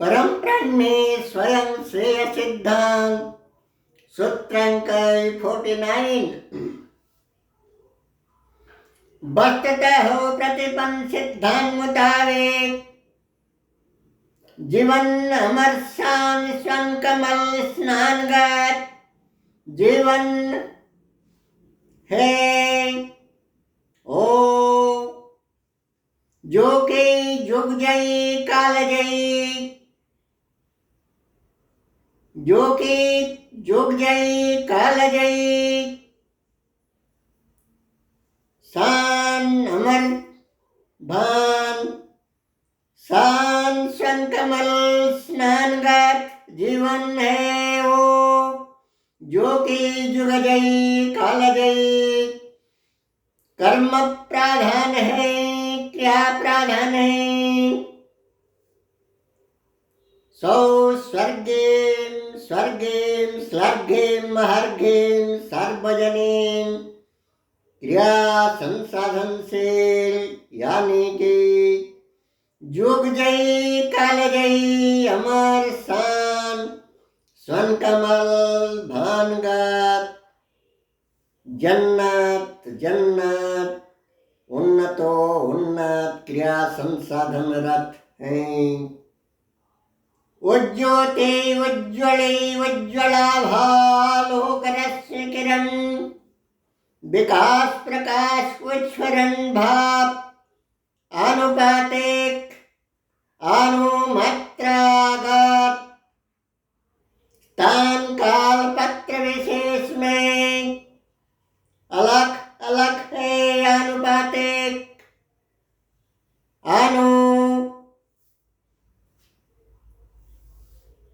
परम ब्रह्म में स्वयं श्रेय सिद्धांत सूत्रंक 49 वस्तुतः हो प्रतिपन्न सिद्धांत मुताबिक जीवन अमर शान स्वन कमल स्नानगत जीवन है ओ जो के जुग जई काल जई जो कि जुग जई काल जई शान अमर भान शान सन कमल स्नानगत जीवन है वो जो कि जुग जई काल जई कर्म प्राधान है क्रिया प्राधान है सौ स्वर्गेम स्वर्गेम स्वर्गेम महर्गेम सार्वजनीन क्रिया संसाधन से यानी कि जुग जई काल जई अमर शान स्वन कमल भानगत जन्नत जन्नत उन्नतो उन्नत क्रिया संसाधन रथ हैं उज्ज्योते उज्ज्वले उज्ज्वलाभालोकरस्य किरण विकास प्रकाश उच्छ्वरण भाव आनुपातिक अनुमात्रागत स्थान काल पत्र विशेष में अलग अलग है आनुपातिक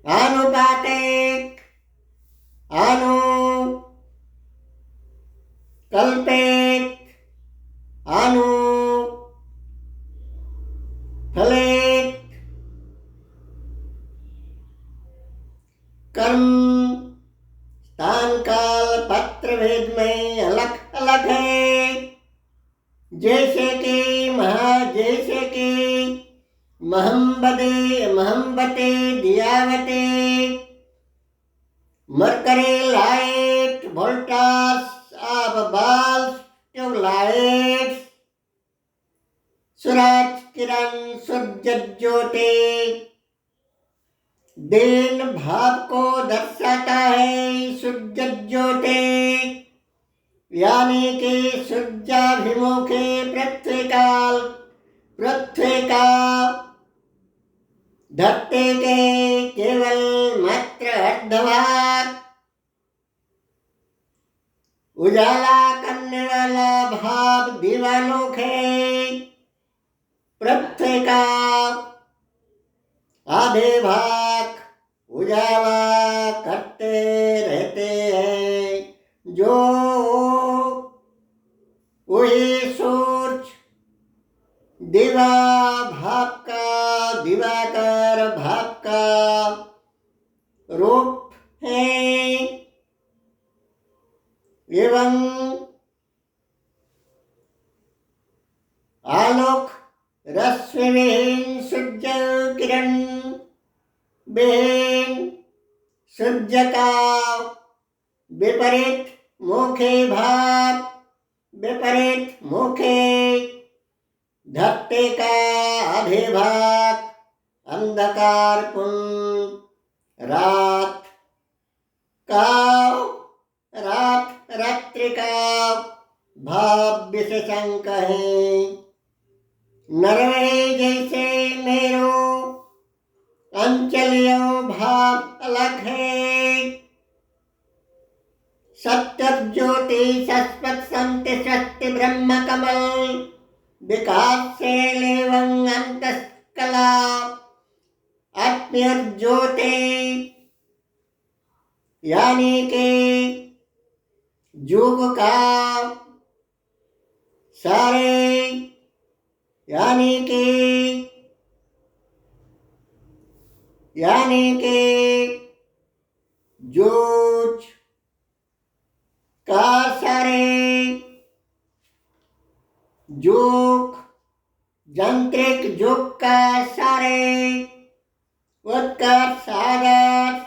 आनुपातिक कल्पित फलित कर्म स्थान काल पत्र भेद में अलग अलग है जैसे कि महम्बते दियावते mercury light Voltas of bulb tubelights सूरज किरण सूर्य ज्योति दिन भाव को दर्शाता है सूर्य ज्योति यानी कि सूर्याभिमुखे पृथ्वी का धरती के केवल मात्र अर्धभाग उजाला करने वाला भाव दीवानोखे पृथ्वी का आधे भाग उजाला करते रहते हैं जो वही सूरज दिवाकर भाव का रूप है एवं आलोक रश्मि विहीन सूर्य किरण विहीन सूर्य का विपरीत मुखे भाव विपरीत मुखे धरती का आधे भाग अंधकार पूर्ण रात्रि का भाव विशेषांक है नरवे जैसे मेरो अंचलियों भाव अलग है सत्य ज्योति शाश्वत संति स्वस्ति ब्रह्म कमल विकासशील एवं अंतस्कला आत्मीय ज्योति यानी कि जुग का सारे यानी कि जोज का सारे जुग यांत्रिक जुग का सारे उत्कर्ष आदर्श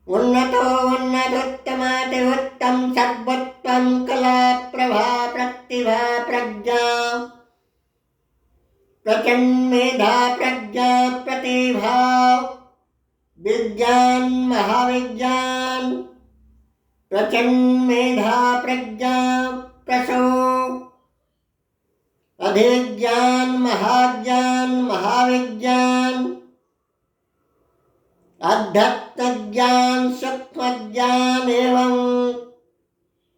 उन्नतो उन्नतोत्तमाति उत्तम सर्वोत्तम कला प्रभा प्रतिभा प्रज्ञा प्रचंड मेधा प्रज्ञा प्रतिभा विज्ञान महाविज्ञान प्रचंड मेधा प्रज्ञा प्रसो अधिज्ञान महाज्ञान महाविज्ञान अध्यात्म ज्ञान सूक्ष्म ज्ञान एवं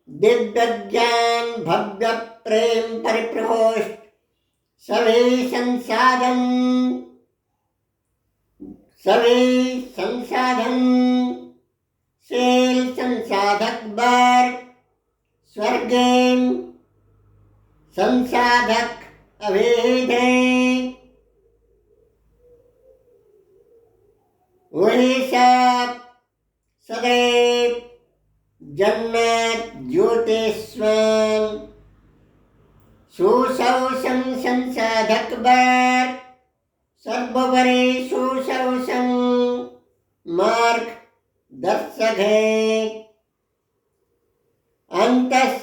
दिव्य ज्ञान भव्य प्रेम परिप्रकोष्ठ सभी संसाधन शील संसाधक वर्ग स्वर्गे संसाधक अभेद वही सब सदैव जन्नत ज्योतिष्मान सुसौसं संसाधक वर्ग सर्वपरि सुसौसं मार्ग दर्शक है। अंतस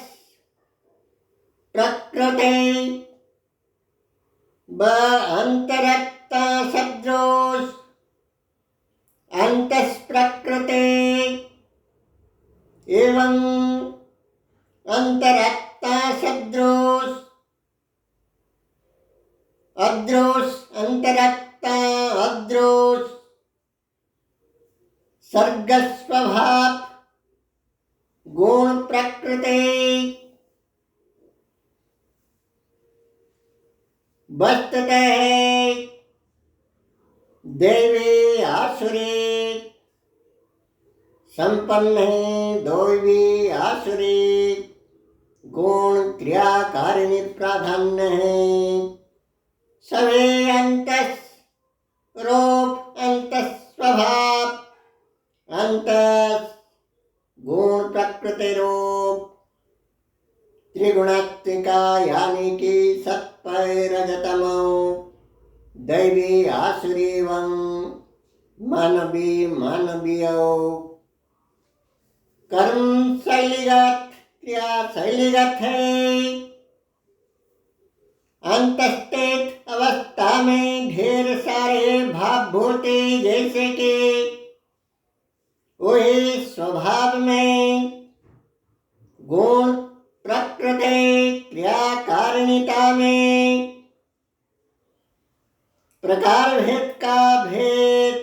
प्रकृति व अंतरत्ता सद्रोष अंतस प्रकृति एवं अंतरत्ता सद्रोष अद्रोष अंतरत्ता अद्रोष सर्ग स्वभाव गुण प्रकृति वस्तुतः देवी आसुरी संपन्न है। दैवी आसुरी गुण क्रियाकारिणी प्राधान्य है। सभी अंतस रूप अंतस स्वभाव अंतस गुण प्रकृति रूप त्रिगुणात्मिका यानी कि सत्परजतमो दैवी आसुरी एवं मानवीय कर्म शैलीगत क्रिया शैलीगत है। अंतस्थित अवस्था में ढेर सारे भाव भूते जैसे कि वही स्वभाव में गुण प्रकृति क्रियाकारिणीता में प्रकार भेद का भेद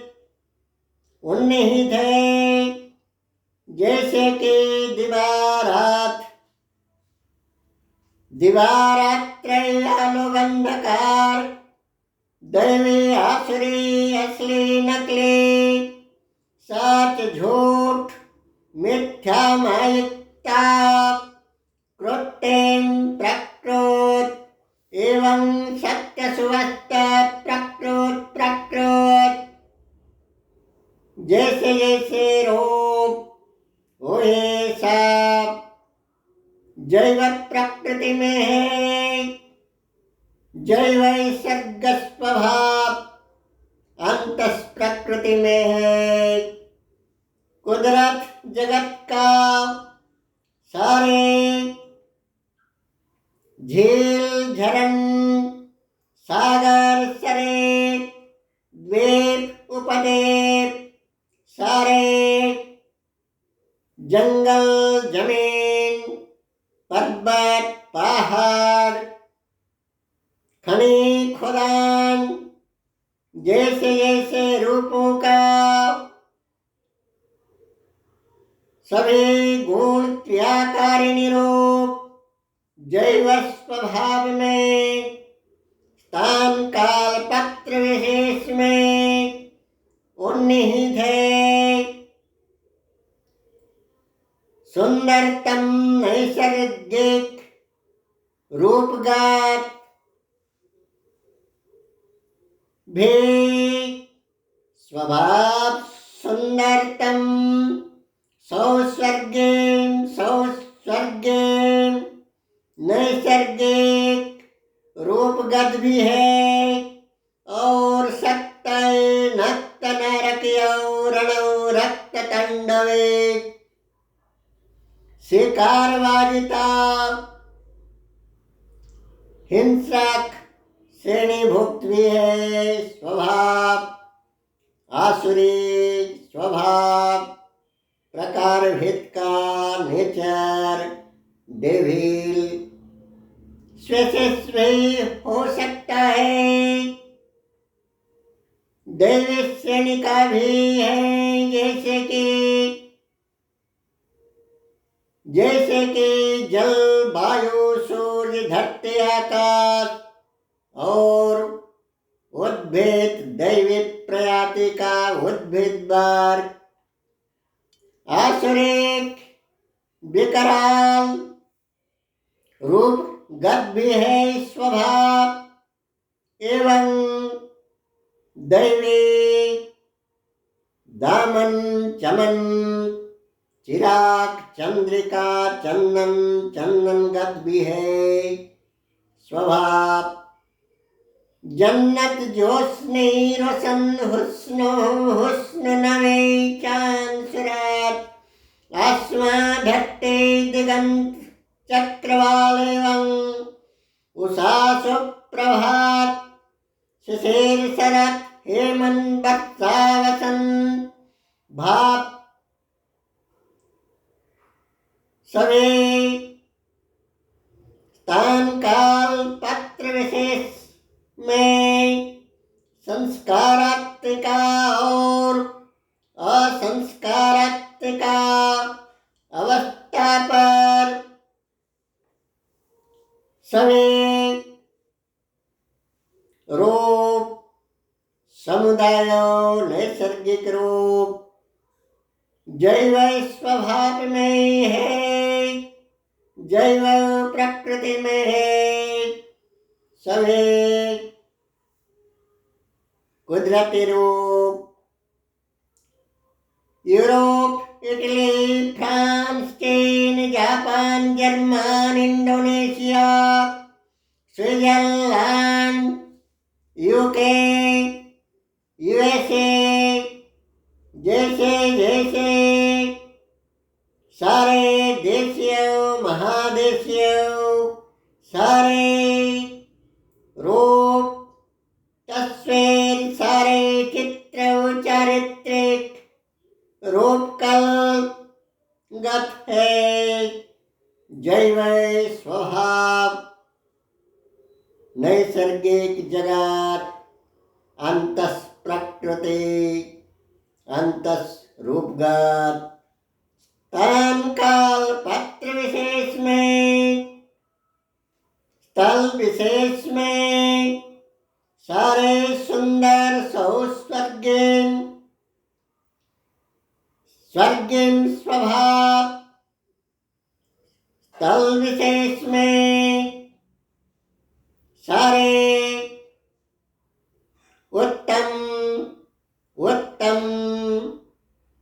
उन्निहित है। जैसे कि दिवारात्रयानुबंधकार दैवी आसुरी असली नकली सच झूठ मिथ्या मायिकता कृत्रिम प्रकृत एवं सत्य सुवस्थ प्रकृत जैसे जैसे रूप वही सब जैव प्रकृति में है। जैव सर्ग स्वभाव अंतस प्रकृति में है। कुदरत जगत का सारे झील झरन सागर सरे द्वीप उपद्वीप सारे जंगल जमीन पर्वत पहाड़ खनि खुदान जैसे जैसे रूपों का सभी गुण क्रियाकारिणी रूप जैव स्वभाव में स्थान काल पत्र विशेष में उन्निहित है। सुंदरतम नैसर्गिक रूपगत भी स्वभाव सुंदरतम सौस्वर्गीय नैसर्गिक रूपगत भी है और सत्य तांडवे शिकारवाजिता हिंसक श्रेणीभुक्त भी है स्वभाव, आसुरी स्वभाव, प्रकार भेद का नेचर डेविल स्वेच्छेस्वी हो सकता है, दैवी श्रेणी का भी है, जैसे कि जल, वायु, सूर्य, धरती, आकाश और उद्भिद, दैवी प्रजाति का उद्भिद वर्ग, आसुरिक विकराल रूप गत भी है स्वभाव एवं दैवी दामन, चमन, चिराग, चंद्रिका, चंदन गत भी है स्वभाव, जन्नत जोस्नी रोशन हुस्न नवे चांद सुरात, आसमां धरती दिगंत चक्रवाल एवं उषा सुप्रभात, शिशिर शरत हेमंत वर्षा वसंत भाप सभी स्थान काल पात्र विशेष में संस्कारात्मिका और असंस्कारात्मिका अवस्था पर सभी रूप समुदायों नैसर्गिक रूप जैव स्वभाव में है, जैव प्रकृति में है, सभी कुदरती रूप यूरोप, इटली, फ्रांस, चीन, Japan, German, Indonesia, Switzerland, UK, USA जैसे सारे देशियों महादेशियों सारे रूप तस्वीर सारे चित्र चारित्रिक रूप कलगत है, जैव स्वभाव नैसर्गिक जगत अंतस प्रकृति अंतस रूपगत स्थान काल पात्र विशेष में स्थल विशेष में सारे सुंदर सौस्वर्गिम स्वर्गिम स्वभाव स्थल विशेष में सारे उत्तम उत्तम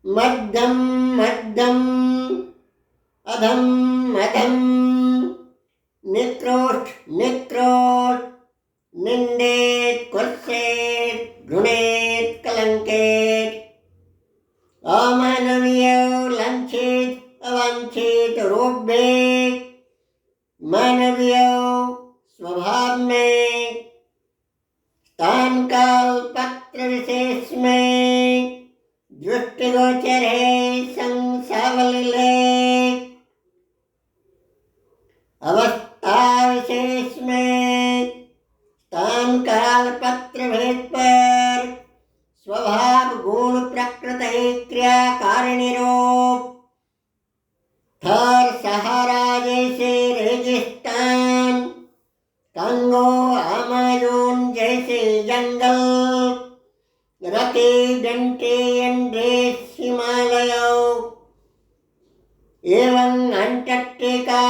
मध्यम मध्यम अधम अधम निकृष्ट निकृष्ट निंदित कुत्सित घृणित कलंकित अमानवीय लांछित अवांछित रूप भेद मानवीय स्वभाव में स्थान काल पात्र विशेष में दृष्टिगोचर है संसावल अवस्था विशेष में स्थान काल पात्र भेद पर स्वभाव गुण प्रकृति क्रिया कारिणी रूप थर सहारा जैसे रेगिस्तान कंगो अमेज़न जैसे जंगल रकी डंटे एंडेस हिमालय एवं अंटार्कटिका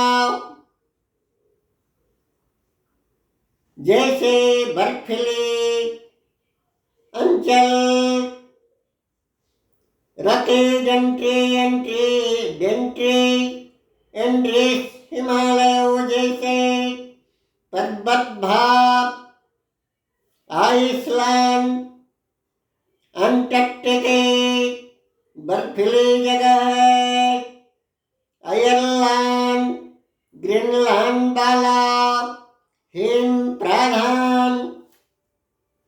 जैसे बर्फीली अंचल रकी डंटे एंडेस हिमालय जैसे पर्वत भाग आइसलैंड अंटार्कटिका बर्फीली जगह है। आयरलैंड, ग्रीनलैंड वाला हिम प्रधान,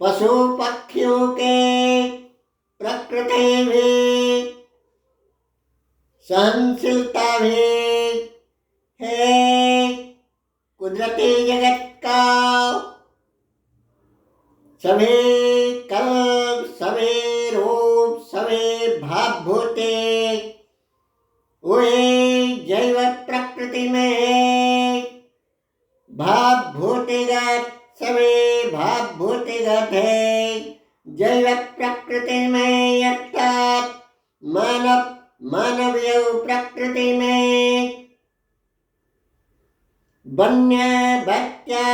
पशु पक्षियों के प्रकृति भी, सहनशीलता भी है। कुदरती जगत का सभी कल्प, सभी रूप, सभी भावभूति वे जैव प्रकृति में है। भावभूतिगत सभी भावभूतिगत है जैव प्रकृति में, अर्थात मानवीय प्रकृति में। वन्य भत्या,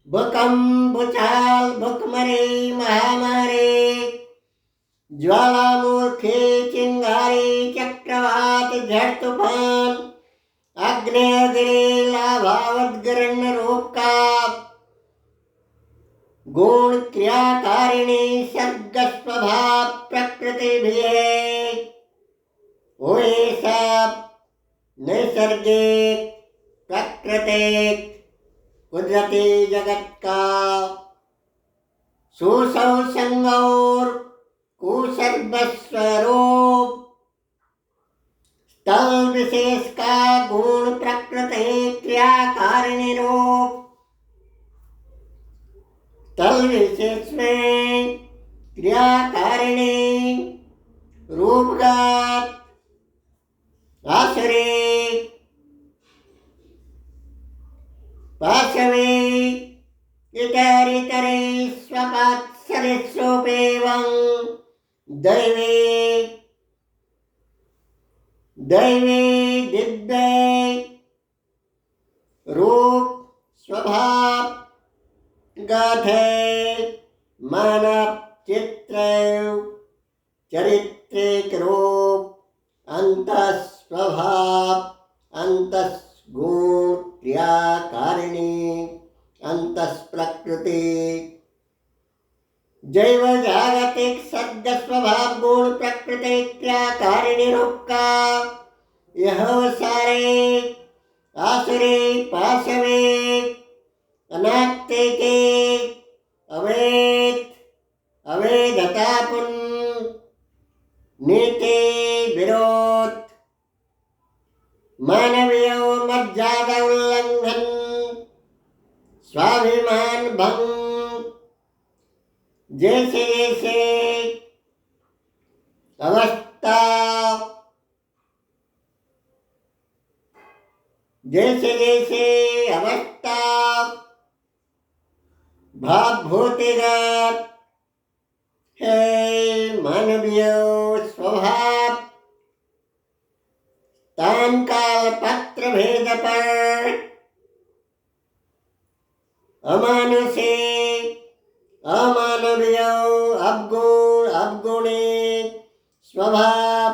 भूकंप, भूचाल, भूखमरी, महामारी, ज्वालामुखी, चिंगारी, चक्रवात, झड़ तूफान, आग्नेयगिरी, लाभा, उद्गिरण रूप का गुण क्रियाकारिणी सर्ग स्वभाव प्रकृति भी है। वे सब नैसर्गिक प्राकृतिक कुदरती जगत का सुसंग और कुसर्वस्वरूप स्थल विशेष का गुण प्रकृति क्रियाकारिणी रूप। स्थल विशेष में क्रियाकारिणी रूपगत आश्रय पाशवे इतरितरे स्वपात्सरिस्वरूपेवं दैवे दिव्ये रूप स्वभाव गाथे मानव चित्र चरित्रिक रूप अंतः स्वभाव अंतः गुण क्रियाकारिणी अंतः प्रकृति जैव जागतिक सर्ग स्वभाव गुण प्रकृति क्रियाकारिणी रूप का यह सारे आसुरी पाशवे अनात्ते के अवैधतापूर्ण नीति विरोध मानवीय मर्यादा उल्लंघन स्वाभिमान भंग जैसे जैसे अवस्था भावभूतिगत है मानवीय स्वभाव तान काल पत्र भेद पर अमानुषी अमानवीय अवगुण अवगुणी स्वभाव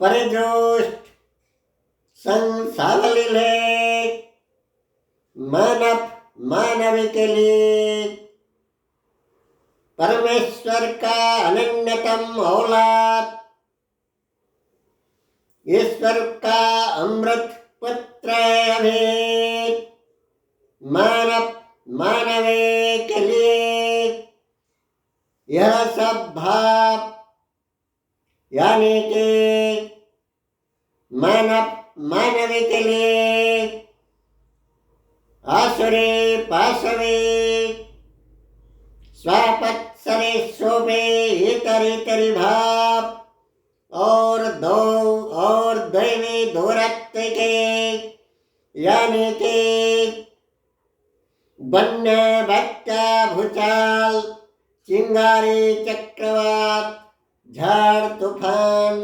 परिदृष्ट संसावलील है मानव के लिए परमेश्वर का अनन्यतम औलाद ईश्वर का अमृत पुत्र अभेद मानवे के लिए यह सब भाव यानी कि मानवे के लिए आसुरे पाशवे स्वापत्सरे शोभे इतरितरि भाव और दैवी दूरत्व के यानी कि वन्य भट्टा भूचाल चिंगारी चक्रवात झाड़ तूफान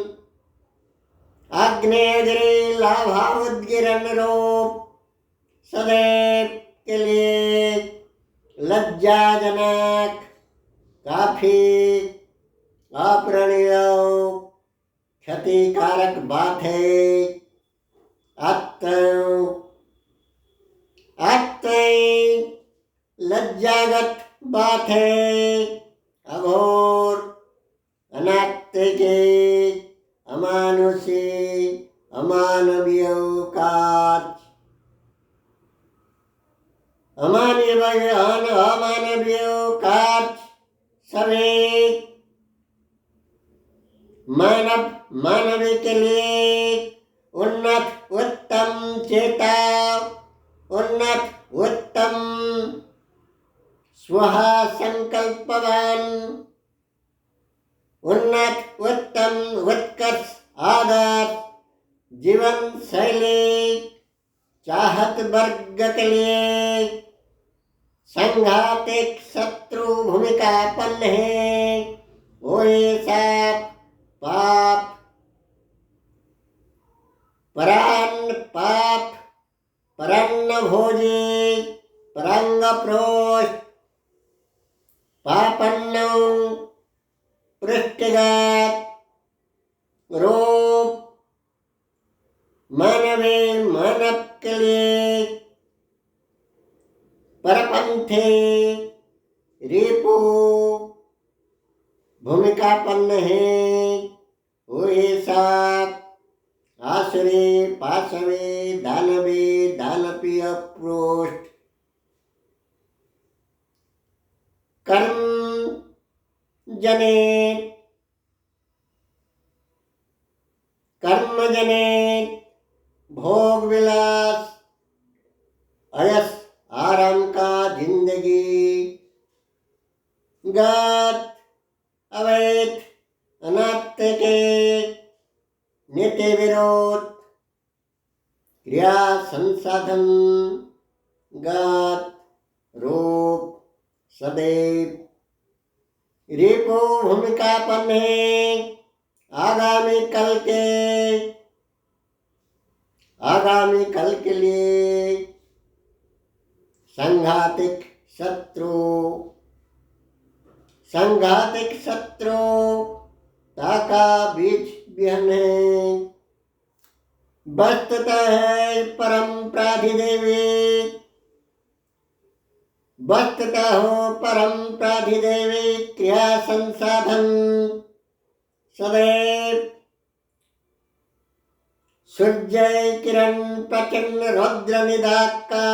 आग्नेयगिरी लाभा उद्गिरण रूप सदैव के लिए लज्जाजनक काफी अप्रणीय क्षतिकारक बात है। अत्यंत लज्जागत बात है, अघोर अनात्म अमानवीय कार्य सभी मानवीय के लिए उन्नत उत्तम चेताव, उन्नत उत्तम स्वः संकल्पवान, उन्नत उत्तम उत्कर्ष आदर्श जीवन शैली चाहत वर्ग के लिए संघातिक शत्रु भूमिकापन्न है। वो साप पाप परान्न भोजी परंग प्रोष्ठ पापन्न पृष्ठगत रूप मानव के लिए परपंथे रिपु भूमिकापन्न है। हुए साप आसुरे पाशवे दानवे दानपीय प्रोष्ठ कर्म जनित भोग विलास अयस आराम का जिंदगी गत अवैध अनाथ के नित्य विरोध क्रिया संसाधन गत रूप सदैव रिपु भूमिकापन्न है। आगामी कल के लिए संघातिक शत्रु ताका बीच बिहन है। वस्तुतः है परम प्राधिदेवी क्रिया संसाधन सदैव सूर्य किरण प्रचंड रौद्र निदाक का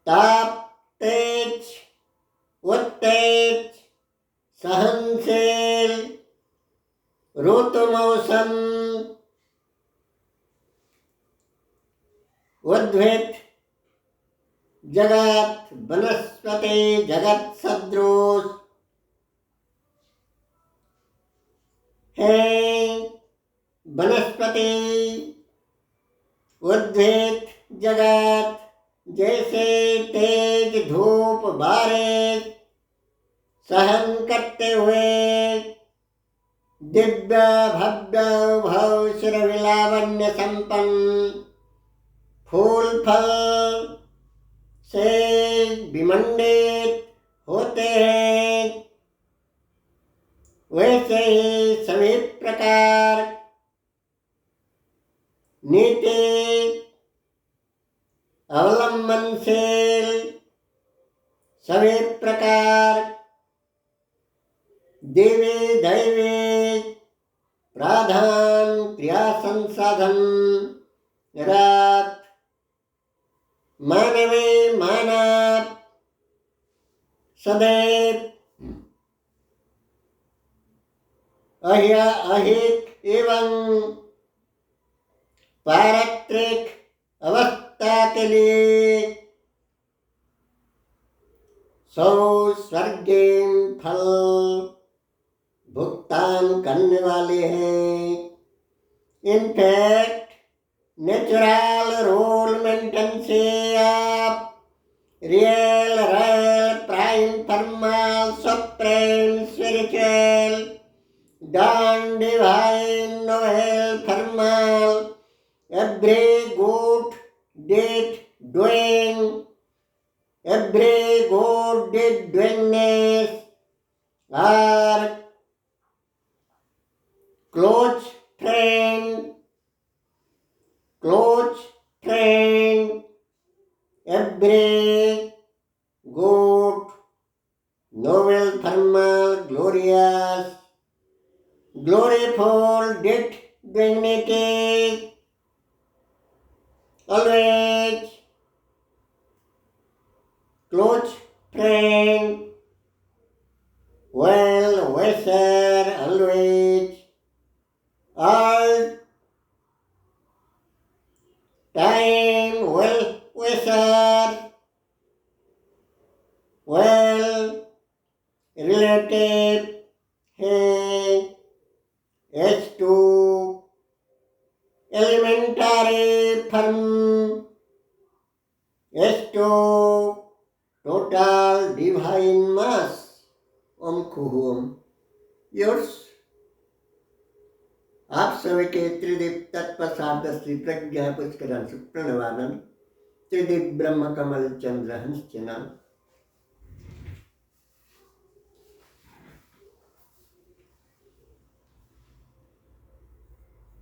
ताप तेज उत्तेज सहनशील ऋतु मौसम उद्भिद जगत वनस्पति जगत सदृश है। वनस्पति उद्भिद जगत जैसे तेज धूप बारिश सहन करते हुए दिव्य भव्य भव शिरविलावण्य संपन्न फूल फल से विमंडित होते हैं, वैसे ही सभी प्रकार नीति अवलंबनशील सभी प्रकार देवी दैवी प्राधान क्रिया संसाधन रात मानवी मानव सदैव अहिक एवं पारत्रिक अवस्था के लिए सौ स्वर्गीय फल भुगतान करने वाले हैं। इनफैक्ट नेचुरल रोल मेंटेन से आप real prime thermal supreme spiritual dawn divine novel thermal every good deed doingness are close friend every good noble thermal glorious gloriful deed dignity always close friend, well wisher, always, all time, well wisher, well relative, hey, H2, elementary firm, H2, total divine mass, Om Kuhum. Yours? आप सभी के त्रिदीप तत्व सारदर्शी प्रज्ञा पुष्करण सुप्रणवानंद त्रिदीप ब्रह्म कमल चंद्र हंस चना